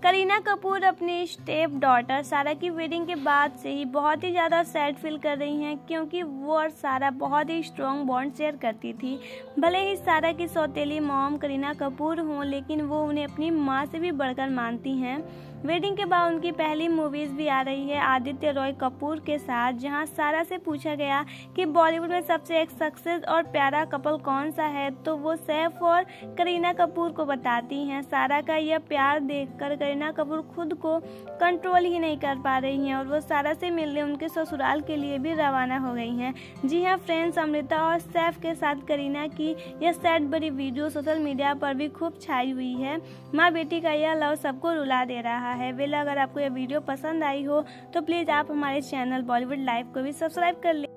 करीना कपूर अपनी step daughter सारा की वेडिंग के बाद से ही बहुत ही ज़्यादा सैड फील कर रही हैं, क्योंकि वो और सारा बहुत ही स्ट्रॉन्ग बॉन्ड शेयर करती थी। भले ही सारा की सौतेली मॉम करीना कपूर हों, लेकिन वो उन्हें अपनी माँ से भी बढ़कर मानती हैं। वेडिंग के बाद उनकी पहली मूवीज़ भी आ रही है आदित्य रॉय कपूर के साथ, जहां सारा से पूछा गया कि बॉलीवुड में सबसे एक सक्सेस और प्यारा कपल कौन सा है, तो वो सैफ और करीना कपूर को बताती हैं। सारा का यह प्यार देखकर करीना कपूर खुद को कंट्रोल ही नहीं कर पा रही हैं और वो सारा से मिलने उनके ससुराल के लिए भी रवाना हो गई हैं। जी हाँ फ्रेंड्स, अमृता और सैफ के साथ करीना की यह सैड बड़ी वीडियो सोशल मीडिया पर भी खूब छाई हुई है। माँ बेटी का यह लव सबको रुला दे रहा है। वेल, अगर आपको यह वीडियो पसंद आई हो तो प्लीज़ आप हमारे चैनल बॉलीवुड लाइव को भी सब्सक्राइब कर लें।